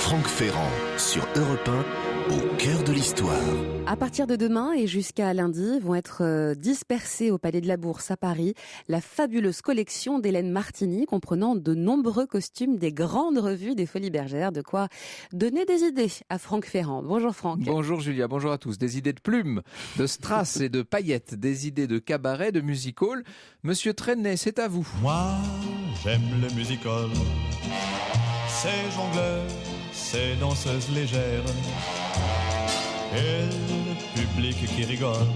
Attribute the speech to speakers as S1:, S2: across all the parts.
S1: Franck Ferrand sur Europe 1, au cœur de l'histoire.
S2: À partir de demain et jusqu'à lundi vont être dispersées au Palais de la Bourse à Paris la fabuleuse collection d'Hélène Martini comprenant de nombreux costumes des grandes revues des Folies Bergère. De quoi donner des idées à Franck Ferrand. Bonjour Franck.
S3: Bonjour Julia, bonjour à tous. Des idées de plumes, de strass et de paillettes, des idées de cabaret, de music-hall. Monsieur Trenet, c'est à vous.
S4: Moi, j'aime le music-hall. Ces jongleurs, ces danseuses légères et le public qui rigole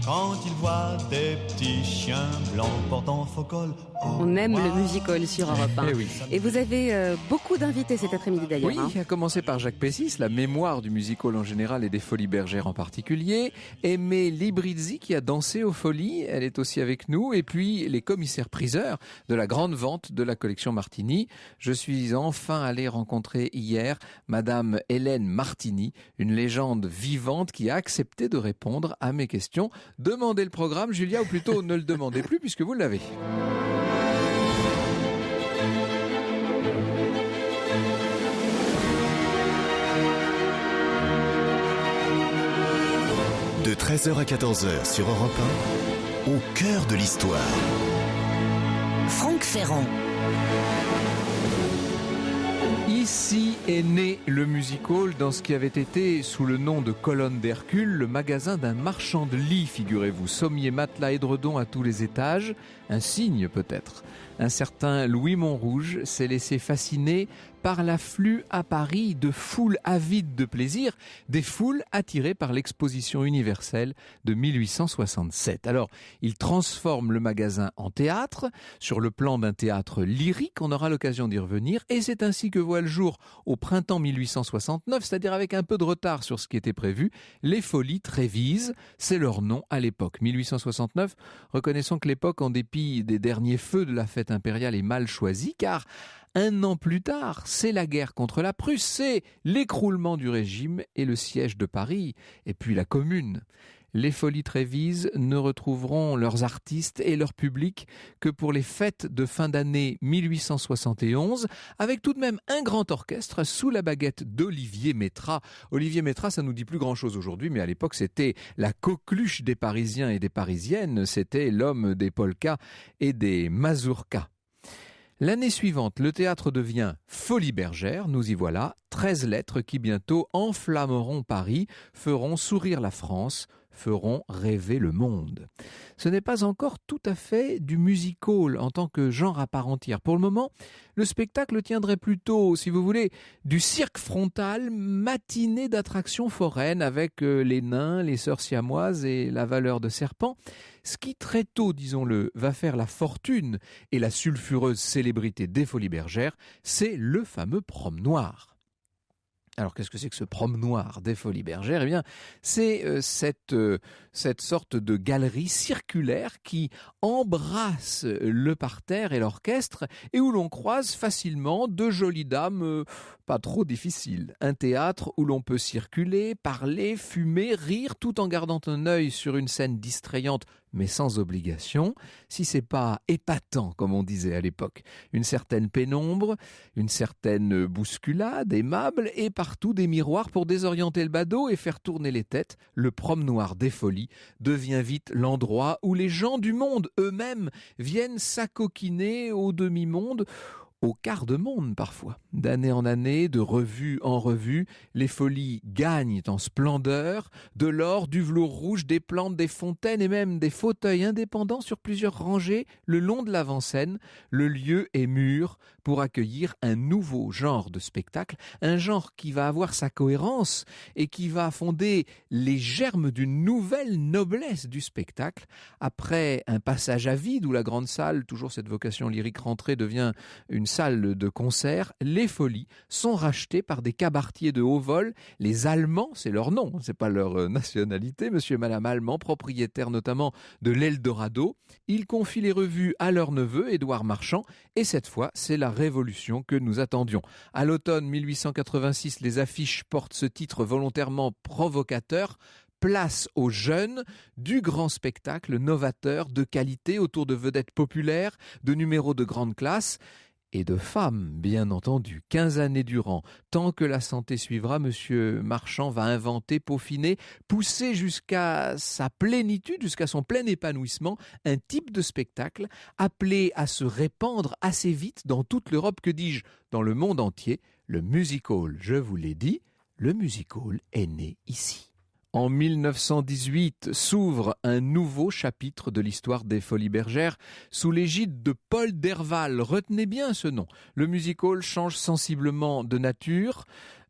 S4: quand il voit des petits chiens blancs portant faux col.
S2: On aime le music-hall sur Europe 1.
S3: Eh oui.
S2: Et vous avez beaucoup d'invités cet après-midi d'ailleurs.
S3: Oui, à commencer par Jacques Pessis, la mémoire du music-hall en général et des Folies Bergère en particulier. Aimée Librizzi qui a dansé aux Folies, elle est aussi avec nous. Et puis les commissaires-priseurs de la grande vente de la collection Martini. Je suis enfin allé rencontrer hier Madame Hélène Martini, une légende vivante qui a accepté de répondre à mes questions. Demandez le programme, Julia, ou plutôt ne le demandez plus puisque vous l'avez.
S1: De 13h à 14h sur Europe 1, au cœur de l'histoire. Franck Ferrand.
S3: Ici est né le music-hall dans ce qui avait été, sous le nom de Colonne d'Hercule, le magasin d'un marchand de lits, figurez-vous. Sommier, matelas, édredons à tous les étages. Un signe peut-être. Un certain Louis Montrouge s'est laissé fasciner par l'afflux à Paris de foules avides de plaisir, des foules attirées par l'exposition universelle de 1867. Alors, il transforme le magasin en théâtre, sur le plan d'un théâtre lyrique, on aura l'occasion d'y revenir, et c'est ainsi que voit le jour, au printemps 1869, c'est-à-dire avec un peu de retard sur ce qui était prévu, les Folies Trévises, c'est leur nom à l'époque. 1869, reconnaissons que l'époque, en dépit des derniers feux de la fête impériale, est mal choisie, car un an plus tard, c'est la guerre contre la Prusse, c'est l'écroulement du régime et le siège de Paris, et puis la Commune. Les Folies Trévises ne retrouveront leurs artistes et leur public que pour les fêtes de fin d'année 1871, avec tout de même un grand orchestre sous la baguette d'Olivier Métra. Olivier Métra, ça nous dit plus grand-chose aujourd'hui, mais à l'époque, c'était la coqueluche des Parisiens et des Parisiennes, c'était l'homme des polkas et des mazurkas. L'année suivante, le théâtre devient Folies Bergère, nous y voilà, 13 lettres qui bientôt enflammeront Paris, feront sourire la France, feront rêver le monde. Ce n'est pas encore tout à fait du music-hall en tant que genre à part entière. Pour le moment, le spectacle tiendrait plutôt, si vous voulez, du cirque frontal, matinée d'attractions foraines avec les nains, les sœurs siamoises et la valeur de serpent. Ce qui très tôt, disons-le, va faire la fortune et la sulfureuse célébrité des Folies Bergères, c'est le fameux prom noir. Alors, qu'est-ce que c'est que ce prom noir des Folies Bergères ? Eh bien, c'est cette sorte de galerie circulaire qui embrasse le parterre et l'orchestre et où l'on croise facilement de jolies dames pas trop difficiles. Un théâtre où l'on peut circuler, parler, fumer, rire, tout en gardant un œil sur une scène distrayante mais sans obligation, si c'est pas épatant, comme on disait à l'époque. Une certaine pénombre, une certaine bousculade aimable, et partout des miroirs pour désorienter le badaud et faire tourner les têtes. Le prom noir des Folies devient vite l'endroit où les gens du monde eux-mêmes viennent s'acoquiner au demi-monde, au quart de monde parfois. D'année en année, de revue en revue, les Folies gagnent en splendeur, de l'or, du velours rouge, des plantes, des fontaines et même des fauteuils indépendants sur plusieurs rangées le long de l'avant-scène. Le lieu est mûr pour accueillir un nouveau genre de spectacle, un genre qui va avoir sa cohérence et qui va fonder les germes d'une nouvelle noblesse du spectacle. Après un passage à vide où la grande salle, toujours cette vocation lyrique rentrée, devient une salle de concert, les Folies sont rachetées par des cabaretiers de haut vol. Les Allemands, c'est leur nom, c'est pas leur nationalité, monsieur et madame Allemand, propriétaires notamment de l'Eldorado. Ils confient les revues à leur neveu, Édouard Marchand, et cette fois, c'est la révolution que nous attendions. À l'automne 1886, les affiches portent ce titre volontairement provocateur: place aux jeunes du grand spectacle novateur de qualité autour de vedettes populaires, de numéros de grande classe. et de femmes, bien entendu. 15 années durant, tant que la santé suivra, Monsieur Marchand va inventer, peaufiner, pousser jusqu'à sa plénitude, jusqu'à son plein épanouissement, un type de spectacle appelé à se répandre assez vite dans toute l'Europe, que dis-je, dans le monde entier. Le music hall, je vous l'ai dit, le music hall est né ici. En 1918 s'ouvre un nouveau chapitre de l'histoire des Folies Bergères sous l'égide de Paul Derval. Retenez bien ce nom. Le music hall change sensiblement de nature.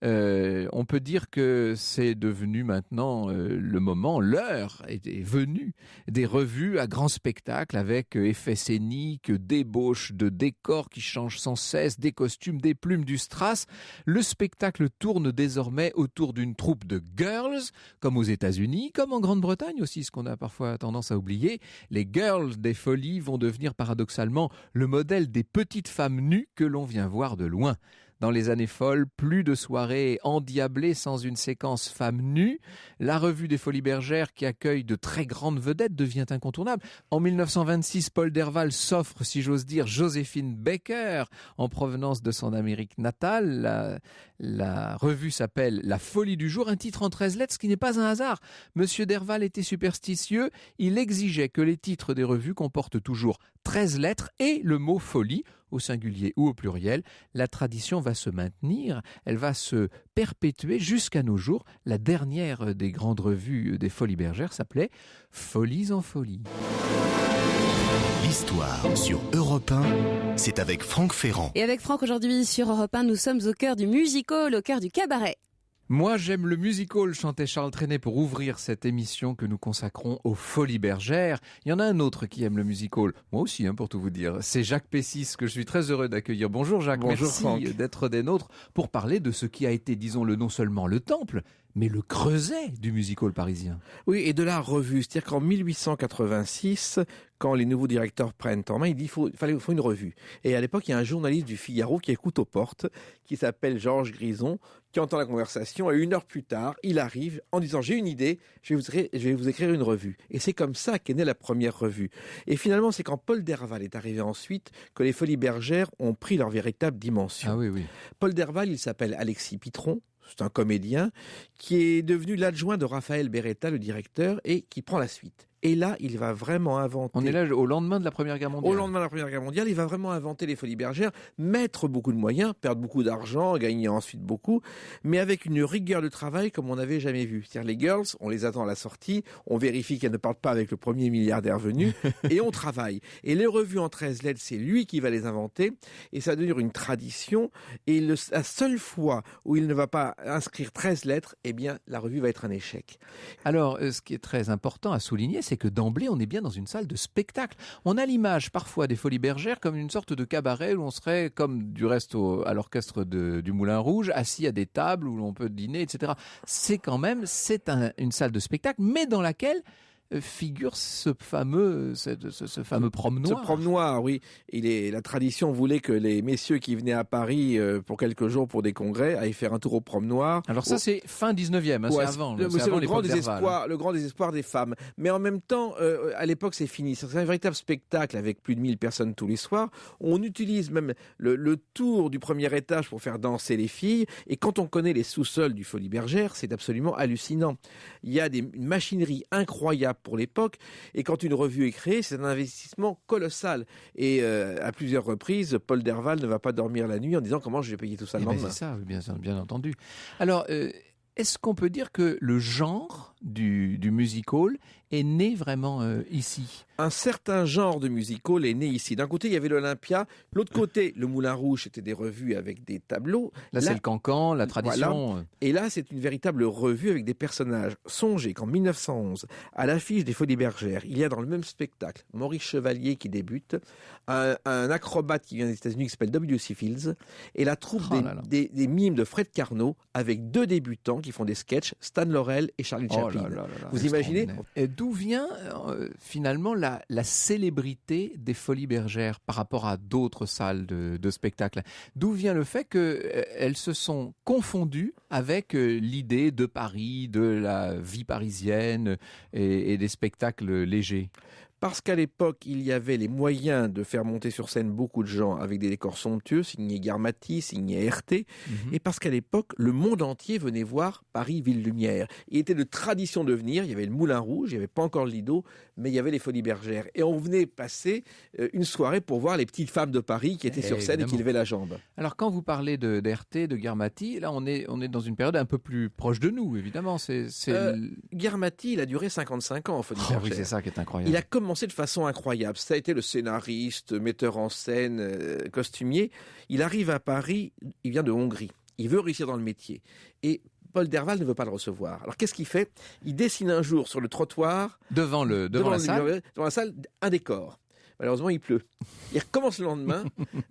S3: On peut dire que c'est devenu maintenant le moment, l'heure est venue des revues à grand spectacle avec effets scéniques, débauche de décors qui changent sans cesse, des costumes, des plumes, du strass. Le spectacle tourne désormais autour d'une troupe de girls, comme aux États-Unis, comme en Grande-Bretagne aussi, ce qu'on a parfois tendance à oublier. Les girls des Folies vont devenir paradoxalement le modèle des petites femmes nues que l'on vient voir de loin. Dans les années folles, plus de soirées endiablées sans une séquence femmes nues. La revue des Folies Bergères, qui accueille de très grandes vedettes, devient incontournable. En 1926, Paul Derval s'offre, si j'ose dire, Joséphine Baker, en provenance de son Amérique natale. La revue s'appelle La Folie du jour, un titre en 13 lettres, ce qui n'est pas un hasard. Monsieur Derval était superstitieux. Il exigeait que les titres des revues comportent toujours 13 lettres et le mot folie, au singulier ou au pluriel. La tradition va se maintenir, elle va se perpétuer jusqu'à nos jours. La dernière des grandes revues des Folies Bergères s'appelait Folies en folie.
S1: L'histoire sur Europe 1, c'est avec Franck Ferrand.
S2: Et avec Franck, aujourd'hui sur Europe 1, nous sommes au cœur du music hall, au cœur du cabaret.
S3: Moi, j'aime le music hall, chantait Charles Trenet pour ouvrir cette émission que nous consacrons aux Folies Bergères. Il y en a un autre qui aime le music hall. Moi aussi, pour tout vous dire. C'est Jacques Pessis, que je suis très heureux d'accueillir. Bonjour Jacques,
S5: bonjour,
S3: merci
S5: Franck.
S3: D'être des nôtres pour parler de ce qui a été, disons-le, non seulement le temple, mais le creuset du music hall parisien.
S5: Oui, et de la revue. C'est-à-dire qu'en 1886, quand les nouveaux directeurs prennent en main, il dit qu'il faut une revue. Et à l'époque, il y a un journaliste du Figaro qui écoute aux portes, qui s'appelle Georges Grison, qui entend la conversation. Et 1 heure plus tard, il arrive en disant « J'ai une idée, je vais vous écrire une revue ». Et c'est comme ça qu'est née la première revue. Et finalement, c'est quand Paul Derval est arrivé ensuite que les Folies Bergères ont pris leur véritable dimension.
S3: Ah oui, oui.
S5: Paul Derval, il s'appelle Alexis Pitron. C'est un comédien qui est devenu l'adjoint de Raphaël Beretta, le directeur, et qui prend la suite. Et là, il va vraiment inventer...
S3: On est là au lendemain de la Première Guerre mondiale.
S5: Au lendemain de la Première Guerre mondiale, il va vraiment inventer les Folies Bergères, mettre beaucoup de moyens, perdre beaucoup d'argent, gagner ensuite beaucoup, mais avec une rigueur de travail comme on n'avait jamais vu. C'est-à-dire les girls, on les attend à la sortie, on vérifie qu'elles ne partent pas avec le premier milliardaire venu, et on travaille. Et les revues en 13 lettres, c'est lui qui va les inventer, et ça va devenir une tradition. Et la seule fois où il ne va pas inscrire 13 lettres, eh bien, la revue va être un échec.
S3: Alors, ce qui est très important à souligner, c'est que d'emblée, on est bien dans une salle de spectacle. On a l'image parfois des Folies Bergères comme une sorte de cabaret où on serait, comme du reste à l'orchestre du Moulin Rouge, assis à des tables où l'on peut dîner, etc. C'est une salle de spectacle, mais dans laquelle figure ce fameux promeneur.
S5: Ce promeneur, oui. La tradition voulait que les messieurs qui venaient à Paris pour quelques jours pour des congrès aillent faire un tour au promeneur.
S3: Alors ça, c'est fin 19e, c'est avant.
S5: C'est
S3: avant
S5: le grand désespoir des femmes. Mais en même temps, à l'époque, c'est fini. C'est un véritable spectacle avec plus de 1000 personnes tous les soirs. On utilise même le tour du premier étage pour faire danser les filles. Et quand on connaît les sous-sols du Folies Bergères, c'est absolument hallucinant. Il y a une machinerie incroyable pour l'époque, et quand une revue est créée, c'est un investissement colossal. Et à plusieurs reprises, Paul Derval ne va pas dormir la nuit en disant comment je vais payer tout ça le lendemain.
S3: C'est ça, bien entendu. Alors, est-ce qu'on peut dire que le genre du music hall est né vraiment ici ?
S5: Un certain genre de music hall est né ici. D'un côté, il y avait l'Olympia. De l'autre côté, le Moulin Rouge, c'était des revues avec des tableaux.
S3: Là, c'est le cancan, la tradition.
S5: Voilà. Et là, c'est une véritable revue avec des personnages. Songez qu'en 1911, à l'affiche des Folies Bergères, il y a dans le même spectacle Maurice Chevalier qui débute, un acrobate qui vient des États-Unis qui s'appelle W.C. Fields, et la troupe des mimes de Fred Carnot avec 2 débutants qui font des sketchs, Stan Laurel et Charlie Chaplin. Vous imaginez ?
S3: Et d'où vient finalement la célébrité des Folies Bergères par rapport à d'autres salles de spectacle? D'où vient le fait qu'elles se sont confondues avec l'idée de Paris, de la vie parisienne et des spectacles légers?
S5: parce qu'à l'époque, il y avait les moyens de faire monter sur scène beaucoup de gens avec des décors somptueux, signé Garmati, signé RT, et parce qu'à l'époque, le monde entier venait voir Paris Ville-Lumière. Il était de tradition de venir, il y avait le Moulin Rouge, il n'y avait pas encore le Lido, mais il y avait les Folies Bergères. Et on venait passer une soirée pour voir les petites femmes de Paris qui étaient sur scène et qui levaient la jambe.
S3: Alors quand vous parlez d'RT, de Garmati, là on est dans une période un peu plus proche de nous, évidemment.
S5: Garmati, il a duré 55 ans en Folies Bergères.
S3: Oui, c'est ça qui est incroyable.
S5: Il a commencé de façon incroyable. Ça a été le scénariste, metteur en scène, costumier. Il arrive à Paris, il vient de Hongrie. Il veut réussir dans le métier. Et Paul Derval ne veut pas le recevoir. Alors qu'est-ce qu'il fait? Il dessine un jour sur le trottoir, devant la salle, un décor. Malheureusement, il pleut. Il recommence le lendemain.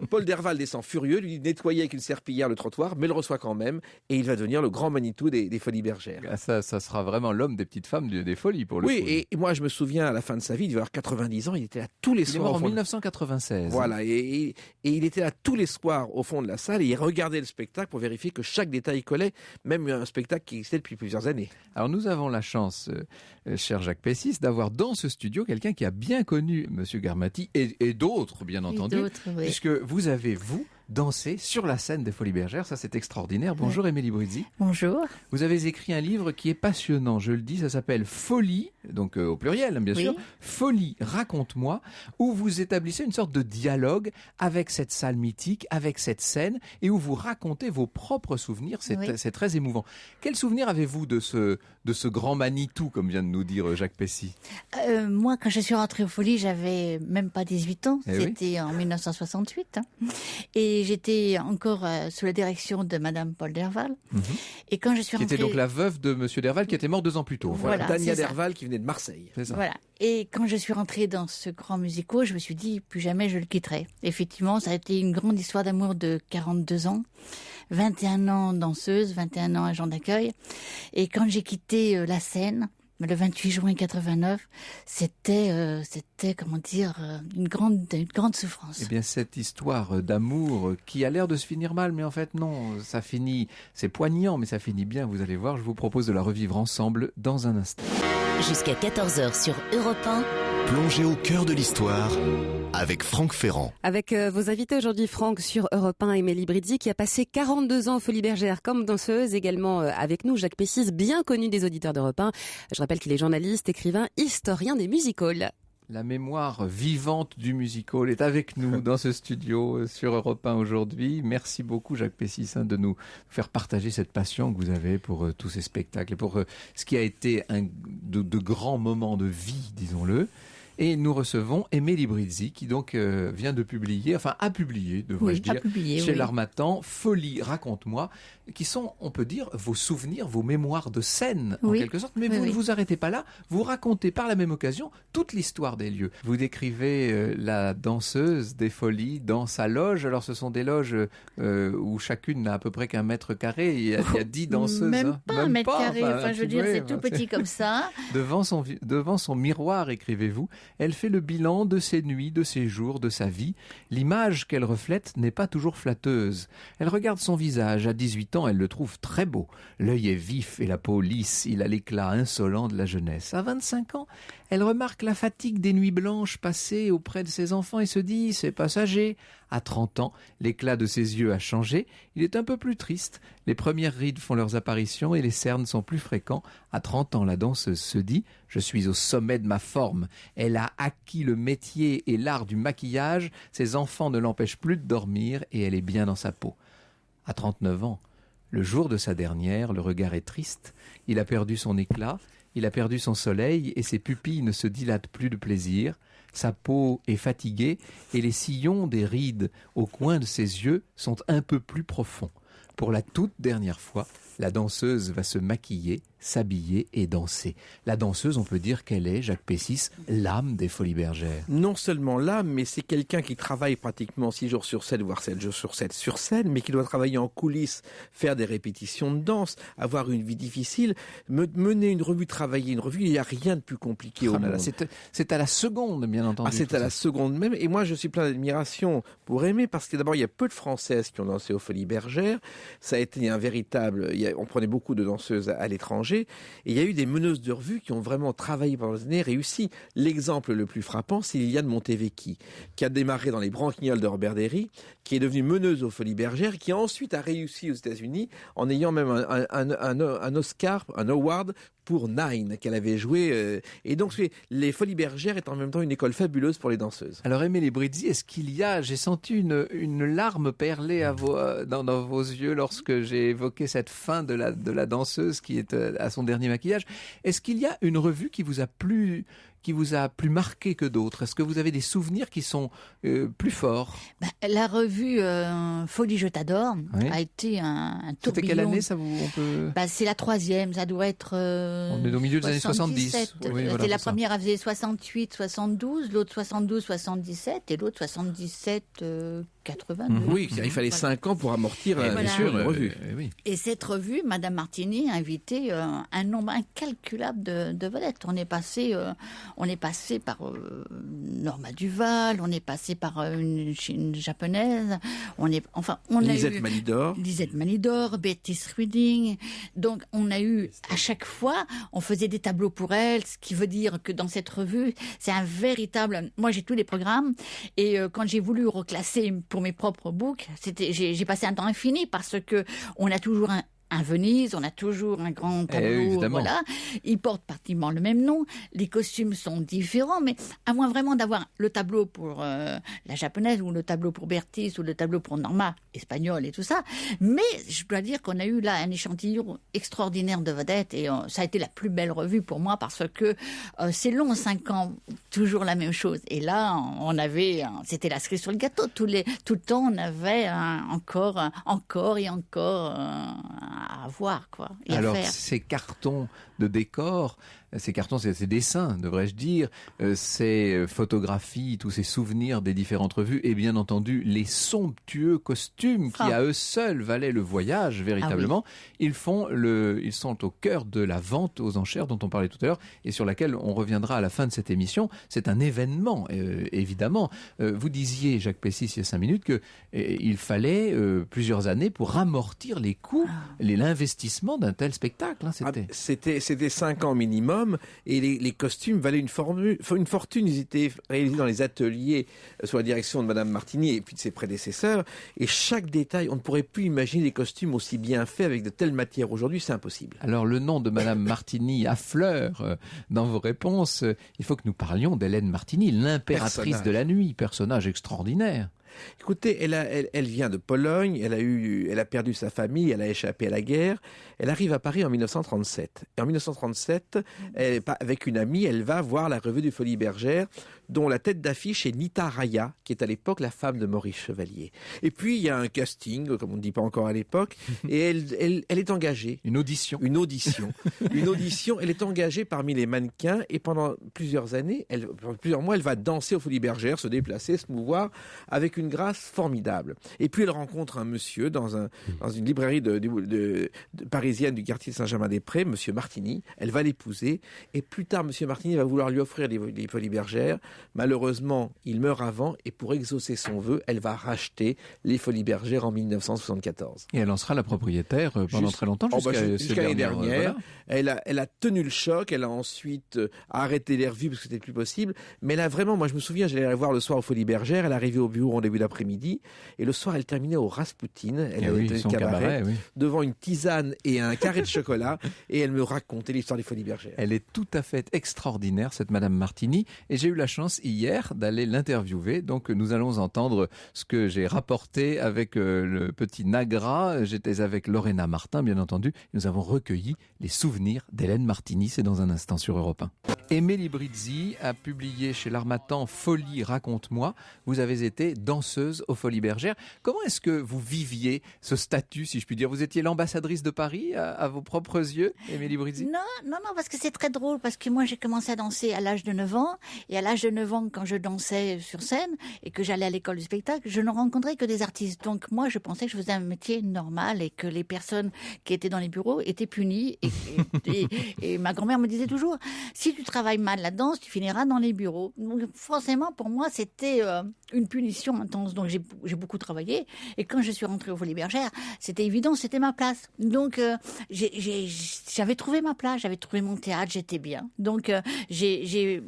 S5: Paul Derval descend furieux, lui nettoyer avec une serpillière le trottoir, mais le reçoit quand même. Et il va devenir le grand Manitou des Folies Bergères.
S3: Ah, ça sera vraiment l'homme des petites femmes des Folies pour le coup.
S5: Oui, et moi je me souviens à la fin de sa vie, il devait avoir 90 ans, il était là tous les soirs.
S3: Il est mort en 1996.
S5: Voilà, et il était là tous les soirs au fond de la salle et il regardait le spectacle pour vérifier que chaque détail collait, même un spectacle qui existait depuis plusieurs années.
S3: Alors nous avons la chance, cher Jacques Pessis, d'avoir dans ce studio quelqu'un qui a bien connu Monsieur Garmati et d'autres, bien entendu,
S6: oui.
S3: Puisque vous avez, dansé sur la scène des Folies Bergères. Ça, c'est extraordinaire. Bonjour, Émilie Brizzi.
S6: Bonjour.
S3: Vous avez écrit un livre qui est passionnant, je le dis, ça s'appelle Folie, donc au pluriel, bien sûr. Folie, raconte-moi, où vous établissez une sorte de dialogue avec cette salle mythique, avec cette scène, et où vous racontez vos propres souvenirs. C'est très émouvant. Quel souvenir avez-vous de ce grand Manitou, comme vient de nous dire Jacques Pessis?
S6: Moi, quand je suis rentrée aux Folies, j'avais même pas 18 ans.
S3: Eh
S6: C'était en 1968. Et j'étais encore sous la direction de Madame Paul Derval. Et quand je suis rentrée...
S3: Qui était donc la veuve de Monsieur Derval, qui était mort 2 ans plus tôt.
S6: Voilà,
S5: Dania Derval, qui venait de Marseille.
S3: C'est ça.
S6: Voilà. Et quand je suis rentrée dans ce grand musical, je me suis dit, plus jamais je le quitterai. Effectivement, ça a été une grande histoire d'amour de 42 ans. 21 ans danseuse, 21 ans agent d'accueil. Et quand j'ai quitté la scène, le 28 juin 89, c'était comment dire, une grande souffrance.
S3: Eh bien, cette histoire d'amour qui a l'air de se finir mal, mais en fait non, ça finit, c'est poignant, mais ça finit bien, vous allez voir, je vous propose de la revivre ensemble dans un instant.
S7: Jusqu'à 14h sur Europe 1.
S1: Plongez au cœur de l'histoire avec Franck Ferrand.
S2: Avec vos invités aujourd'hui, Franck, sur Europe 1, Émilie Brizzi, qui a passé 42 ans aux Folies Bergères comme danseuse, également avec nous, Jacques Pessis, bien connu des auditeurs d'Europe 1. Je rappelle qu'il est journaliste, écrivain, historien des musicals.
S3: La mémoire vivante du musical est avec nous dans ce studio sur Europe 1 aujourd'hui. Merci beaucoup Jacques Pessis de nous faire partager cette passion que vous avez pour tous ces spectacles et pour ce qui a été de grands moments de vie, disons-le. Et nous recevons Émilie Brizzi qui donc vient de publier, enfin a publié, devrais-je dire, chez l'Harmattan, Folie, raconte-moi, qui sont, on peut dire, vos souvenirs, vos mémoires de scène, en quelque sorte. Mais vous ne vous arrêtez pas là, vous racontez par la même occasion toute l'histoire des lieux. Vous décrivez la danseuse des Folies dans sa loge. Alors ce sont des loges où chacune n'a à peu près qu'un mètre carré. Il y a 10 danseuses.
S6: Même pas un mètre carré, enfin je veux dire, c'est tout petit comme ça.
S3: Devant son miroir, écrivez-vous, elle fait le bilan de ses nuits, de ses jours, de sa vie. L'image qu'elle reflète n'est pas toujours flatteuse. Elle regarde son visage. À 18 ans, elle le trouve très beau. L'œil est vif et la peau lisse. Il a l'éclat insolent de la jeunesse. À 25 ans, elle remarque la fatigue des nuits blanches passées auprès de ses enfants et se dit « c'est passager ». À 30 ans, l'éclat de ses yeux a changé. Il est un peu plus triste. Les premières rides font leurs apparitions et les cernes sont plus fréquents. À 30 ans, la danseuse se dit « je suis au sommet de ma forme ». Elle a acquis le métier et l'art du maquillage. Ses enfants ne l'empêchent plus de dormir et elle est bien dans sa peau. À 39 ans, le jour de sa dernière, le regard est triste. Il a perdu son éclat, il a perdu son soleil et ses pupilles ne se dilatent plus de plaisir. Sa peau est fatiguée et les sillons des rides au coin de ses yeux sont un peu plus profonds. Pour la toute dernière fois, la danseuse va se maquiller, s'habiller et danser. La danseuse, on peut dire qu'elle est, Jacques Pessis, l'âme des Folies Bergères.
S5: Non seulement l'âme, mais c'est quelqu'un qui travaille pratiquement 6 jours sur 7, voire 7 jours sur 7 sur scène, mais qui doit travailler en coulisses, faire des répétitions de danse, avoir une vie difficile, mener une revue, travailler une revue, il n'y a rien de plus compliqué au monde.
S3: C'est à la seconde, bien entendu.
S5: C'est à la seconde même, et moi je suis plein d'admiration pour Aimée, parce que d'abord il y a peu de Françaises qui ont dansé aux Folies Bergères, Ça a été un véritable... On prenait beaucoup de danseuses à l'étranger. Et il y a eu des meneuses de revue qui ont vraiment travaillé pendant les années, réussi. L'exemple le plus frappant, c'est Liliane Montevecchi, qui a démarré dans les Branquignoles de Robert Derry, qui est devenue meneuse aux Folies Bergères, qui ensuite a réussi aux États-Unis en ayant même un Oscar, un award pour Nine qu'elle avait joué. Et donc les Folies Bergères est en même temps une école fabuleuse pour les danseuses.
S3: Alors Émilie Brizzi, est-ce qu'il y a, j'ai senti une larme perler dans vos yeux lorsque j'ai évoqué cette fin de la danseuse qui est à son dernier maquillage. Est-ce qu'il y a une revue qui vous a plus marqué que d'autres? Est-ce que vous avez des souvenirs qui sont plus forts?
S6: La revue Folie je t'adore a été un tourbillon.
S3: C'était quelle année ça
S6: C'est la 3e, ça doit être...
S3: on est au milieu des années 70.
S6: Oui, voilà, la première, elle faisait 68, 72, l'autre 72, 77 et l'autre 77, 82.
S5: Oui, il fallait 5 ans pour amortir
S6: bien
S5: sûr, une revue.
S3: Oui.
S6: Et cette revue, Madame Martini a invité un nombre incalculable de vedettes. On est passé par Norma Duval, on est passé par une japonaise,
S5: Lisette Malidor.
S6: Lisette Malidor, Betty Swiding. Donc on a eu, à chaque fois, on faisait des tableaux pour elle, ce qui veut dire que dans cette revue, c'est un véritable... Moi j'ai tous les programmes, et quand j'ai voulu reclasser pour mes propres books, j'ai passé un temps infini parce que on a toujours un Venise, on a toujours un grand tableau, voilà. Ils portent pratiquement le même nom, les costumes sont différents, mais à moins vraiment d'avoir le tableau pour la japonaise, ou le tableau pour Bertis, ou le tableau pour Norma, espagnole et tout ça. Mais je dois dire qu'on a eu là un échantillon extraordinaire de vedettes, et ça a été la plus belle revue pour moi, parce que c'est long, 5 ans, toujours la même chose. Et là, on avait, c'était la cerise sur le gâteau, tout le temps, on avait encore et encore à voir, quoi.
S3: Alors, ces cartons de décors, ces dessins, devrais-je dire, ces photographies, tous ces souvenirs des différentes revues, et bien entendu, les somptueux costumes qui, à eux seuls, valaient le voyage, véritablement. Ils sont au cœur de la vente aux enchères dont on parlait tout à l'heure, et sur laquelle on reviendra à la fin de cette émission. C'est un événement, évidemment. Vous disiez, Jacques Plessis, il y a 5 minutes, qu'il fallait plusieurs années pour amortir les coûts, l'investissement d'un tel spectacle.
S5: C'était 5 ans minimum, et les costumes valaient une fortune. Ils étaient réalisés dans les ateliers sous la direction de Madame Martini et puis de ses prédécesseurs, et chaque détail, on ne pourrait plus imaginer des costumes aussi bien faits avec de telles matières. Aujourd'hui, c'est impossible.
S3: Alors, le nom de Madame Martini affleure dans vos réponses. Il faut que nous parlions d'Hélène Martini, l'impératrice de la nuit, personnage extraordinaire.
S5: Écoutez, elle vient de Pologne, elle a perdu sa famille, elle a échappé à la guerre. Elle arrive à Paris en 1937. Et en 1937, avec une amie, elle va voir la revue des Folies Bergères, dont la tête d'affiche est Nita Raya, qui est à l'époque la femme de Maurice Chevalier. Et puis, il y a un casting, comme on ne dit pas encore à l'époque, et elle est engagée.
S3: Une audition.
S5: Une audition. Elle est engagée parmi les mannequins, et pendant plusieurs mois, elle va danser aux Folies Bergères, se déplacer, se mouvoir, avec une grâce formidable. Et puis, elle rencontre un monsieur dans une librairie parisienne du quartier de Saint-Germain-des-Prés, monsieur Martini. Elle va l'épouser, et plus tard, monsieur Martini va vouloir lui offrir les Folies Bergères. Malheureusement, il meurt avant, et pour exaucer son vœu, elle va racheter les Folies Bergères en 1974.
S3: Et elle en sera la propriétaire pendant très longtemps,
S5: jusqu'à l'année dernière.
S3: Voilà.
S5: Elle a tenu le choc, elle a ensuite arrêté les revues parce que c'était plus possible, mais elle a vraiment, moi je me souviens, j'allais la voir le soir aux Folies Bergères, elle arrivait au bureau en début d'après-midi, et le soir elle terminait au Rasputin, elle avait tenu le cabaret, devant une tisane et un carré de chocolat, et elle me racontait l'histoire des Folies Bergères.
S3: Elle est tout à fait extraordinaire, cette Madame Martini, et j'ai eu la chance hier d'aller l'interviewer, donc nous allons entendre ce que j'ai rapporté avec le petit Nagra. J'étais avec Lorena Martin, bien entendu, nous avons recueilli les souvenirs d'Hélène Martini, c'est dans un instant sur Europe 1. Émilie Brizzi a publié chez l'Harmattan Folie, raconte-moi. Vous avez été danseuse aux Folies Bergères. Comment est-ce que vous viviez ce statut, si je puis dire? Vous étiez l'ambassadrice de Paris à vos propres yeux, Émilie Brizzi?
S6: Non, parce que c'est très drôle, parce que moi j'ai commencé à danser à l'âge de 9 ans, et à l'âge de 9 ans, quand je dansais sur scène et que j'allais à l'école du spectacle, je ne rencontrais que des artistes. Donc moi, je pensais que je faisais un métier normal et que les personnes qui étaient dans les bureaux étaient punies. Et ma grand-mère me disait toujours, si tu travailles mal la danse, tu finiras dans les bureaux. Donc forcément, pour moi, c'était une punition intense. Donc j'ai beaucoup travaillé. Et quand je suis rentrée au Folies Bergères, c'était évident, c'était ma place. Donc j'avais trouvé ma place, j'avais trouvé mon théâtre, j'étais bien. Donc j'ai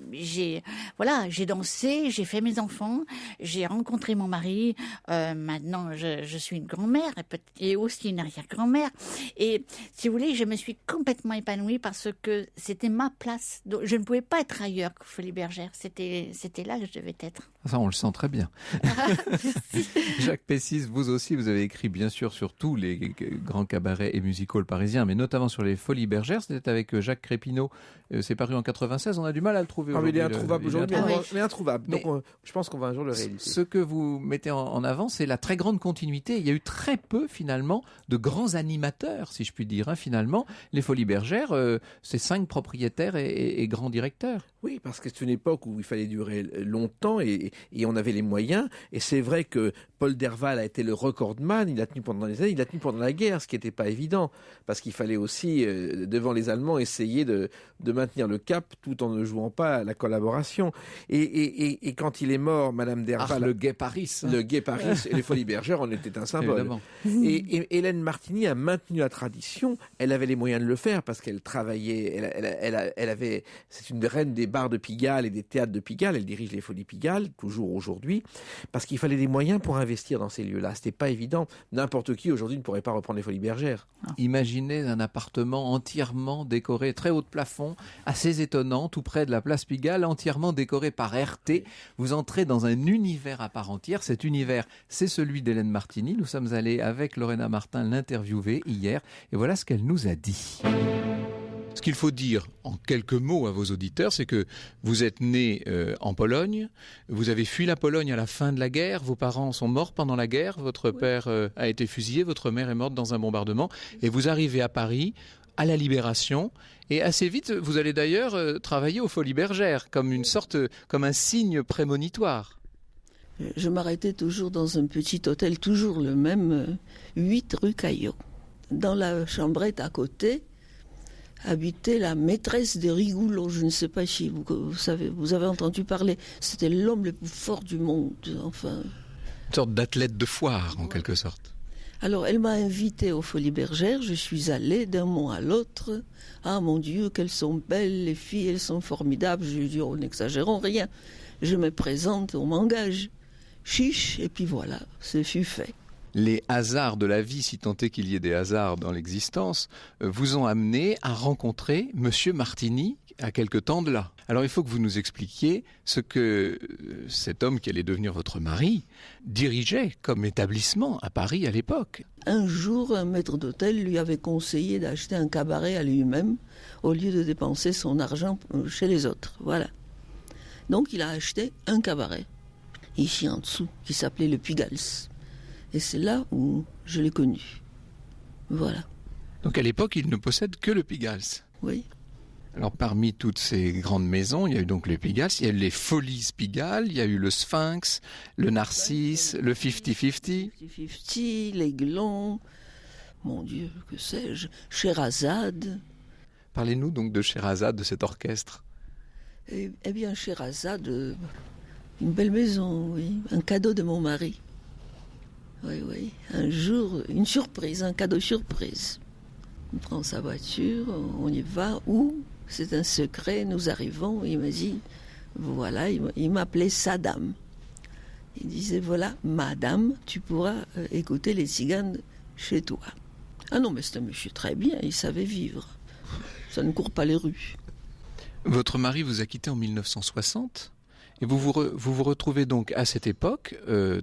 S6: dansé, j'ai fait mes enfants, j'ai rencontré mon mari. Maintenant, je suis une grand-mère et aussi une arrière-grand-mère. Et si vous voulez, je me suis complètement épanouie parce que c'était ma place. Donc, je ne pouvais pas être ailleurs qu'au Folies Bergères. C'était là que je devais être.
S3: Ça, on le sent très bien. Jacques Pessis, vous aussi, vous avez écrit bien sûr sur tous les grands cabarets et music-halls parisiens, mais notamment sur les Folies Bergères. C'était avec Jacques Crépineau. C'est paru en 96. On a du mal à le trouver aujourd'hui.
S5: Il est introuvable aujourd'hui. Mais introuvable.
S3: Mais
S5: donc, je pense qu'on va un jour le rééditer.
S3: Ce que vous mettez en avant, c'est la très grande continuité. Il y a eu très peu, finalement, de grands animateurs, si je puis dire. Finalement, les Folies Bergères, c'est 5 propriétaires et grands directeurs.
S5: Oui, parce que c'est une époque où il fallait durer longtemps et on avait les moyens. Et c'est vrai que Paul Derval a été le recordman. Il a tenu pendant des années, il a tenu pendant la guerre, ce qui n'était pas évident. Parce qu'il fallait aussi, devant les Allemands, essayer de maintenir le cap tout en ne jouant pas à la collaboration. Et quand il est mort, Madame Derval...
S3: le Gai Paris.
S5: Le Gai Paris et les Folies Bergères en étaient un symbole. Et Hélène Martini a maintenu la tradition. Elle avait les moyens de le faire parce qu'elle travaillait. Elle avait. C'est une reine des bars de Pigalle et des théâtres de Pigalle. Elle dirige les Folies Pigalle toujours aujourd'hui parce qu'il fallait des moyens pour investir dans ces lieux-là. C'était pas évident. N'importe qui aujourd'hui ne pourrait pas reprendre les Folies Bergères.
S3: Imaginez un appartement entièrement décoré, très haut de plafond, assez étonnant, tout près de la place Pigalle, entièrement décoré par RT. Vous entrez dans un univers à part entière. Cet univers, c'est celui d'Hélène Martini. Nous sommes allés avec Lorena Martin l'interviewer hier et voilà ce qu'elle nous a dit. Ce qu'il faut dire en quelques mots à vos auditeurs, c'est que vous êtes né en Pologne, vous avez fui la Pologne à la fin de la guerre, vos parents sont morts pendant la guerre, votre père a été fusillé, votre mère est morte dans un bombardement, et vous arrivez à Paris à la Libération, et assez vite, vous allez d'ailleurs travailler aux Folies Bergères, comme un signe prémonitoire.
S8: Je m'arrêtais toujours dans un petit hôtel, toujours le même, 8 rue Caillot. Dans la chambrette à côté, habitait la maîtresse de Rigoulot. Je ne sais pas si vous avez entendu parler. C'était l'homme le plus fort du monde. Enfin,
S3: une sorte d'athlète de foire, en quelque sorte.
S8: Alors, elle m'a invitée aux Folies Bergères. Je suis allée d'un mot à l'autre. Ah, mon Dieu, qu'elles sont belles, les filles, elles sont formidables. Je lui dis, oh, n'exagérons rien. Je me présente, on m'engage. Chiche, et puis voilà, ce fut fait.
S3: Les hasards de la vie, si tant est qu'il y ait des hasards dans l'existence, vous ont amené à rencontrer Monsieur Martini à quelque temps de là. Alors il faut que vous nous expliquiez ce que cet homme qui allait devenir votre mari dirigeait comme établissement à Paris à l'époque.
S8: Un jour, un maître d'hôtel lui avait conseillé d'acheter un cabaret à lui-même au lieu de dépenser son argent chez les autres. Voilà. Donc il a acheté un cabaret, ici en dessous, qui s'appelait le Pigalle. Et c'est là où je l'ai connu. Voilà.
S3: Donc à l'époque, il ne possède que le Pigalle.
S8: Oui.
S3: Alors parmi toutes ces grandes maisons, il y a eu donc le Pigalle, il y a eu les Folies Pigalle, il y a eu le Sphinx, le Narcisse, le 50-50.
S8: 50-50, l'Aiglon, mon Dieu, que sais-je, Sherazade.
S3: Parlez-nous donc de Sherazade, de cet orchestre.
S8: Eh bien, Sherazade, une belle maison, oui, un cadeau de mon mari. Oui, un jour, une surprise, un cadeau surprise. On prend sa voiture, on y va, où ? C'est un secret, nous arrivons, il m'a dit, voilà, il m'appelait Saddam. Il disait, voilà, madame, tu pourras écouter les tziganes chez toi. Ah non, mais c'est un monsieur très bien, il savait vivre. Ça ne court pas les rues.
S3: Votre mari vous a quitté en 1960 ? Et vous vous retrouvez donc à cette époque,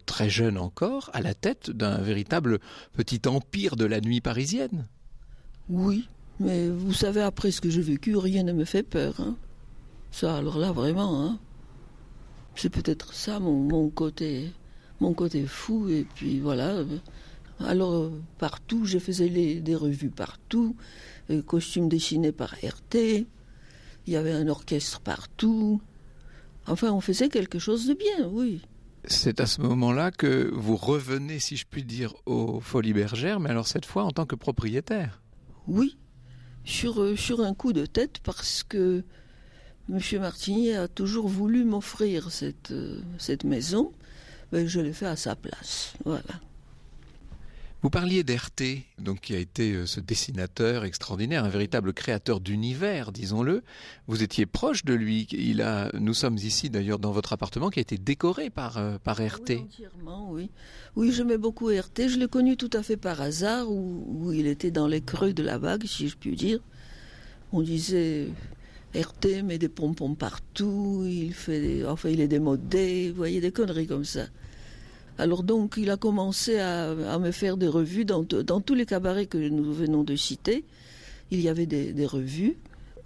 S3: très jeune encore, à la tête d'un véritable petit empire de la nuit parisienne.
S8: Oui, mais vous savez, après ce que j'ai vécu, rien ne me fait peur. Hein. Ça, alors là, vraiment, hein. C'est peut-être ça, mon côté fou. Et puis voilà. Alors, partout, je faisais des revues partout, costumes dessinés par RT, il y avait un orchestre partout. Enfin, on faisait quelque chose de bien, oui.
S3: C'est à ce moment-là que vous revenez, si je puis dire, aux Folies Bergères, mais alors cette fois en tant que propriétaire.
S8: Oui, sur un coup de tête, parce que M. Martini a toujours voulu m'offrir cette maison, mais je l'ai fait à sa place, voilà.
S3: Vous parliez d'Herté, donc qui a été ce dessinateur extraordinaire, un véritable créateur d'univers, disons-le. Vous étiez proche de lui. Nous sommes ici d'ailleurs dans votre appartement qui a été décoré par Herté.
S8: Oui, entièrement, oui. Oui, j'aimais beaucoup Herté. Je l'ai connu tout à fait par hasard, où il était dans les creux de la vague, si je puis dire. On disait Herté met des pompons partout, il est démodé, vous voyez, des conneries comme ça. Alors donc, il a commencé à me faire des revues dans tous les cabarets que nous venons de citer. Il y avait des revues,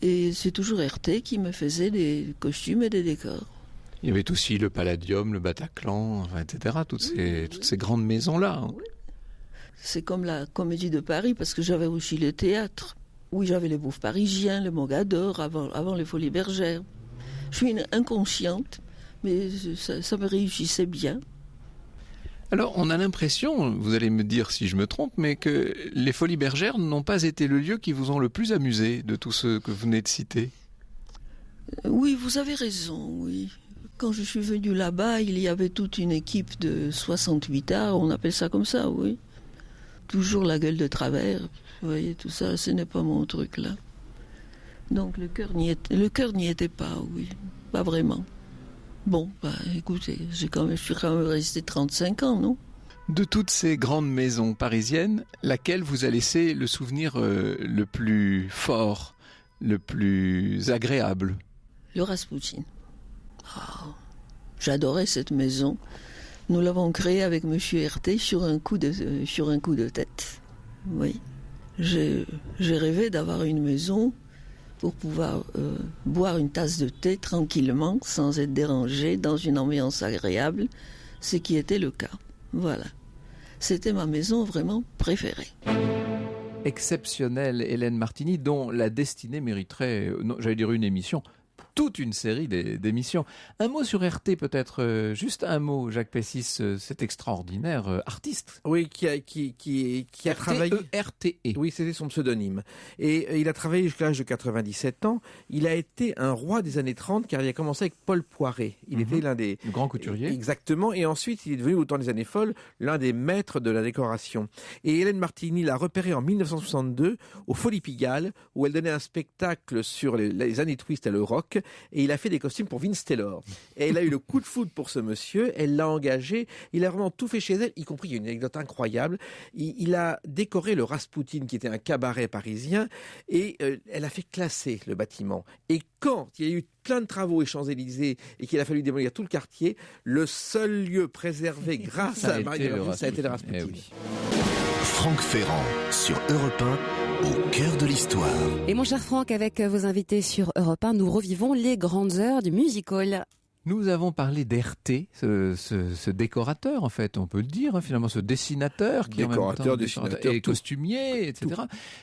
S8: et c'est toujours Herté qui me faisait des costumes et des décors.
S3: Il y avait aussi le Palladium, le Bataclan, etc. Toutes ces grandes maisons-là. Hein.
S8: Oui. C'est comme la Comédie de Paris, parce que j'avais aussi le théâtre. Oui, j'avais les Bouffes Parisiens, le Mogador, avant les Folies Bergères. Je suis une inconsciente, mais ça me réussissait bien.
S3: Alors, on a l'impression, vous allez me dire si je me trompe, mais que les Folies Bergères n'ont pas été le lieu qui vous ont le plus amusé de tout ce que vous venez de citer.
S8: Oui, vous avez raison, oui. Quand je suis venue là-bas, il y avait toute une équipe de 68 arts, on appelle ça comme ça, oui. Toujours la gueule de travers, vous voyez, tout ça, ce n'est pas mon truc, là. Donc le cœur n'y était pas, oui, pas vraiment. Bon, écoutez, je suis quand même resté 35 ans, non?
S3: De toutes ces grandes maisons parisiennes, laquelle vous a laissé le souvenir le plus fort, le plus agréable?
S8: Le Raspoutine. Oh, j'adorais cette maison. Nous l'avons créée avec M. Herté sur un coup de tête. Oui. J'ai rêvé d'avoir une maison pour pouvoir boire une tasse de thé tranquillement, sans être dérangé, dans une ambiance agréable, ce qui était le cas. Voilà. C'était ma maison vraiment préférée.
S3: Exceptionnelle Hélène Martini, dont la destinée mériterait, j'allais dire une émission, toute une série d'émissions. Un mot sur Herté peut-être, juste un mot, Jacques Pessis, cet extraordinaire artiste.
S5: Oui, qui a travaillé...
S3: RTE.
S5: Oui, c'était son pseudonyme. Et il a travaillé jusqu'à l'âge de 97 ans. Il a été un roi des années 30, car il a commencé avec Paul Poiret. Il était l'un des...
S3: Le grand couturier.
S5: Exactement. Et ensuite, il est devenu, au temps des années folles, l'un des maîtres de la décoration. Et Hélène Martini l'a repéré en 1962 au Folies Pigalle, où elle donnait un spectacle sur les années twist et le rock. Et il a fait des costumes pour Vince Taylor. Et elle a eu le coup de foudre pour ce monsieur, elle l'a engagé, il a vraiment tout fait chez elle, y compris, il y a une anecdote incroyable, il a décoré le Raspoutine, qui était un cabaret parisien, et elle a fait classer le bâtiment. Et quand il y a eu plein de travaux aux Champs-Élysées et qu'il a fallu démolir tout le quartier, le seul lieu préservé grâce à Marie de ça a été le Raspoutine.
S3: Eh oui.
S1: Franck Ferrand sur Europe 1, au cœur de l'histoire.
S2: Et mon cher Franck, avec vos invités sur Europe 1, nous revivons les grandes heures du music-hall.
S3: Nous avons parlé d'Herté, ce décorateur, en fait, on peut le dire, hein, finalement, ce dessinateur qui
S5: décorateur,
S3: en même temps
S5: dessinateur,
S3: et
S5: tout.
S3: costumier, etc.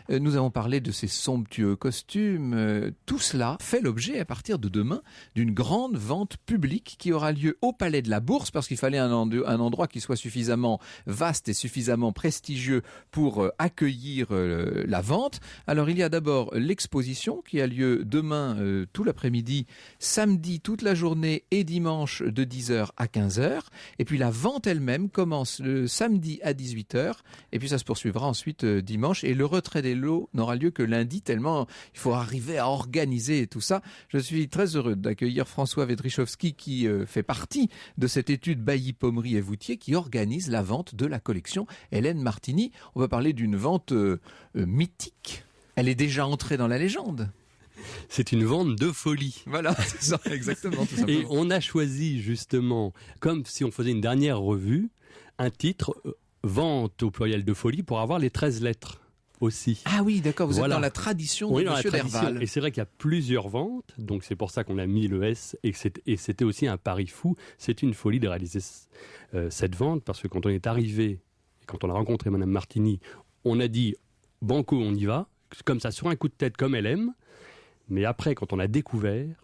S3: Nous avons parlé de ces somptueux costumes. Tout cela fait l'objet, à partir de demain, d'une grande vente publique qui aura lieu au Palais de la Bourse, parce qu'il fallait un endroit qui soit suffisamment vaste et suffisamment prestigieux pour accueillir la vente. Alors, il y a d'abord l'exposition qui a lieu demain tout l'après-midi, samedi toute la journée et dimanche de 10h à 15h. Et puis la vente elle-même commence le samedi à 18h. Et puis ça se poursuivra ensuite dimanche. Et le retrait des lots n'aura lieu que lundi, tellement il faut arriver à organiser tout ça. Je suis très heureux d'accueillir François Vedrichowski qui fait partie de cette étude Bailly, Pommery et Voutier qui organise la vente de la collection Hélène Martini. On va parler d'une vente mythique. Elle est déjà entrée dans la légende.
S9: C'est une vente de folie.
S3: Voilà, c'est ça, exactement. Tout
S9: Et on a choisi justement, comme si on faisait une dernière revue, un titre vente au pluriel de folie pour avoir les 13 lettres aussi.
S3: Ah oui, d'accord, vous
S9: Voilà.
S3: êtes dans la tradition de
S9: Oui, dans la
S3: Monsieur
S9: tradition.
S3: Derval.
S9: Et c'est vrai qu'il y a plusieurs ventes, donc c'est pour ça qu'on a mis le S et c'était aussi un pari fou. C'est une folie de réaliser cette vente parce que quand on est arrivé et quand on a rencontré Madame Martini, on a dit banco, on y va, comme ça sur un coup de tête comme elle aime. Mais après, quand on a découvert,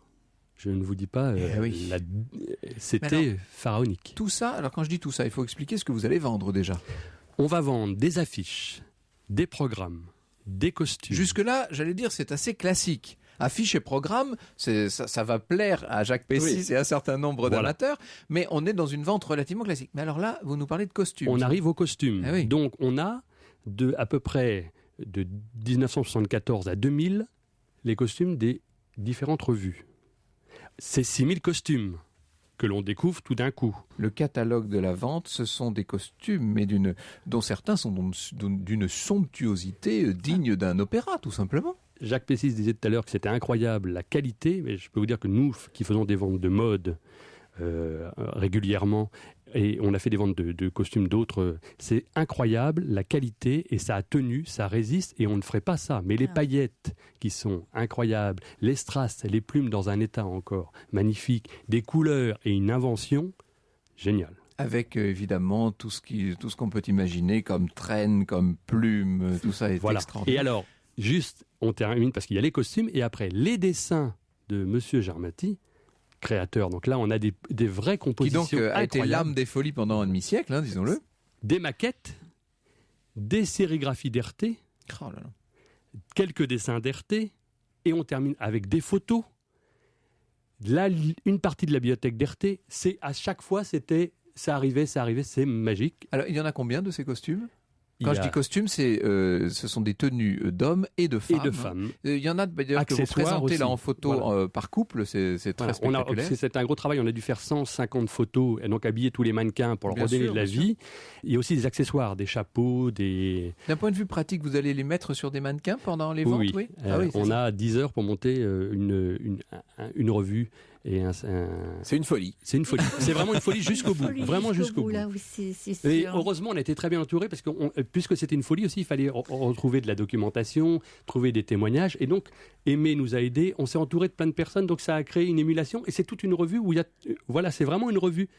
S9: Je ne vous dis pas, c'était pharaonique.
S3: Tout ça, alors quand je dis tout ça, il faut expliquer ce que vous allez vendre déjà.
S9: On va vendre des affiches, des programmes, des costumes.
S3: Jusque-là, j'allais dire, c'est assez classique. Affiches et programmes, ça va plaire à Jacques Pessis et à un certain nombre d'amateurs, mais on est dans une vente relativement classique. Mais alors là, vous nous parlez de costumes.
S9: On arrive aux costumes.
S3: Ah oui.
S9: Donc on a à peu près de 1974 à 2000 les costumes des différentes revues. C'est 6000 costumes que l'on découvre tout d'un coup.
S3: Le catalogue de la vente, ce sont des costumes, mais dont certains sont d'une somptuosité digne d'un opéra, tout simplement.
S9: Jacques Pessis disait tout à l'heure que c'était incroyable la qualité, mais je peux vous dire que nous qui faisons des ventes de mode régulièrement, et on a fait des ventes de costumes d'autres, c'est incroyable la qualité, et ça a tenu, ça résiste, et on ne ferait pas ça. Mais les paillettes qui sont incroyables, les strass, les plumes dans un état encore magnifique, des couleurs et une invention géniale.
S3: Avec évidemment tout ce qu'on peut imaginer comme traîne, comme plume, tout ça est extraordinaire.
S9: Et alors, juste, on termine parce qu'il y a les costumes, et après les dessins de Monsieur Jarmati, créateur. Donc là, on a des vraies compositions
S3: qui donc a été l'âme des folies pendant un demi-siècle, hein, disons-le.
S9: Des maquettes, des sérigraphies d'RT, quelques dessins d'RT, et on termine avec des photos. Là, une partie de la bibliothèque d'RT, à chaque fois, ça arrivait, c'est magique.
S3: Alors, il y en a combien de ces costumes ? Quand je dis costumes, ce sont des tenues d'hommes et de femmes. Il y en a d'ailleurs que vous présentez aussi, là en photo par couple, c'est très spectaculaire.
S9: C'est un gros travail, on a dû faire 150 photos et donc habiller tous les mannequins pour leur redonner de la vie. Il y a aussi des accessoires, des chapeaux, des...
S3: D'un point de vue pratique, vous allez les mettre sur des mannequins pendant les ventes, oui.
S9: On a 10 heures pour monter une revue.
S5: C'est une folie.
S9: C'est une folie. C'est vraiment une folie jusqu'au bout. Vraiment jusqu'au bout.
S6: Là, oui, c'est
S9: et heureusement, on a été très bien entourés parce que puisque c'était une folie aussi, il fallait retrouver de la documentation, trouver des témoignages. Et donc, Aimé nous a aidés. On s'est entouré de plein de personnes. Donc, ça a créé une émulation. Et c'est toute une revue où il y a... Voilà, c'est vraiment une revue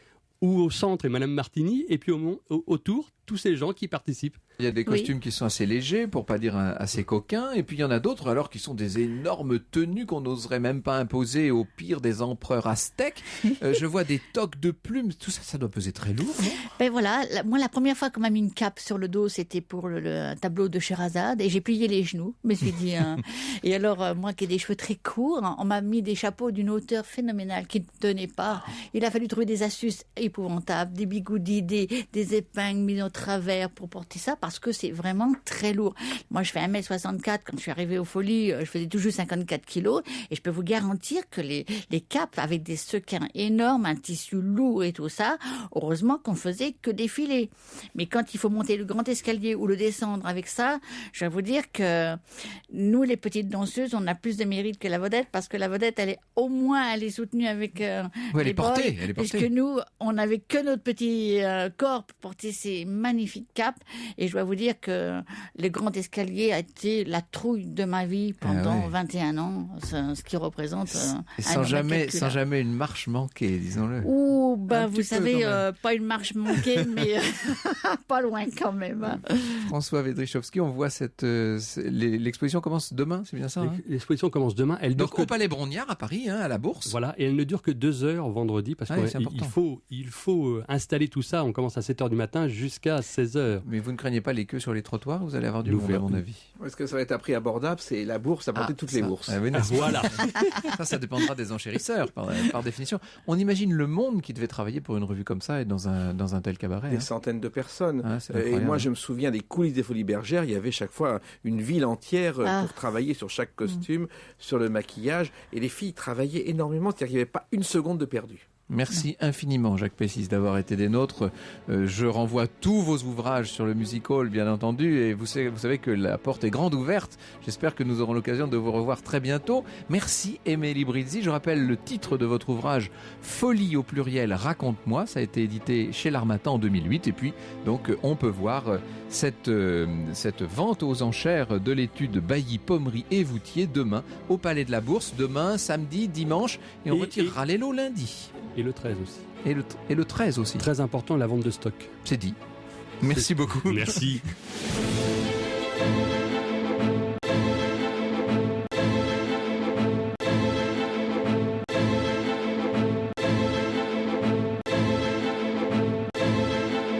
S9: où au centre est Madame Martini et puis autour, tous ces gens qui participent.
S3: Il y a des costumes qui sont assez légers, pour pas dire assez coquins, et puis il y en a d'autres alors qui sont des énormes tenues qu'on n'oserait même pas imposer au pire des empereurs aztèques. Je vois des toques de plumes, tout ça, ça doit peser très lourd, non ?
S6: Ben voilà, moi la première fois qu'on m'a mis une cape sur le dos, c'était pour le tableau de Sherazade, et j'ai plié les genoux, je me suis dit... Et alors, moi qui ai des cheveux très courts, on m'a mis des chapeaux d'une hauteur phénoménale qui ne tenait pas. Il a fallu trouver des astuces épouvantables, des bigoudis, des épingles mises au travers pour porter ça, parce que c'est vraiment très lourd. Moi, je fais 1m64. Quand je suis arrivée aux Folies, je faisais toujours 54 kilos. Et je peux vous garantir que les capes avec des sequins énormes, un tissu lourd et tout ça, heureusement qu'on faisait que défiler. Mais quand il faut monter le grand escalier ou le descendre avec ça, je vais vous dire que nous, les petites danseuses, on a plus de mérite que la vedette, parce que la vedette, elle est soutenue avec
S3: elle est portée.
S6: Parce que nous, on n'avait que notre petit corps pour porter ces magnifiques capes. Et je dois vous dire que le grand escalier a été la trouille de ma vie pendant 21 ans, ce qui représente
S3: sans jamais une marche manquée, disons-le.
S6: Ou vous savez, pas une marche manquée, mais pas loin quand même.
S3: François Vedrichowski, on voit l'exposition commence demain, c'est bien ça, hein ?
S9: L'exposition commence demain.
S3: Donc au Palais Brongniart à Paris, à la Bourse.
S9: Voilà, et elle ne dure que 2 heures vendredi, parce qu'il faut installer tout ça. On commence à 7h du matin jusqu'à 16h.
S3: Mais vous ne craignez pas les queues sur les trottoirs ? Vous allez avoir du monde, à mon avis.
S5: Est-ce que ça va être à prix abordable ? C'est la bourse à porter toutes les bourses.
S3: Voilà. ça dépendra des enchérisseurs, par définition. On imagine le monde qui devait travailler pour une revue comme ça et dans un tel cabaret.
S5: Des centaines de personnes. Et moi, je me souviens des coulisses des Folies Bergères. Il y avait chaque fois une ville entière pour travailler sur chaque costume, sur le maquillage. Et les filles travaillaient énormément. C'est-à-dire qu'il n'y avait pas une seconde de perdu.
S3: Merci infiniment, Jacques Pessis, d'avoir été des nôtres. Je renvoie tous vos ouvrages sur le Music Hall, bien entendu, et vous savez que la porte est grande ouverte. J'espère que nous aurons l'occasion de vous revoir très bientôt. Merci, Aimé Librizzi. Je rappelle le titre de votre ouvrage, Folie au pluriel, raconte-moi. Ça a été édité chez l'Harmattan en 2008. Et puis, donc, on peut voir cette vente aux enchères de l'étude Bailly, Pommery et Voutier demain au Palais de la Bourse. Demain, samedi, dimanche, et on retirera les lots lundi.
S9: Et le 13 aussi.
S3: Et le 13 aussi.
S9: Très important, la vente de stock.
S3: C'est dit. Merci beaucoup.
S9: Merci.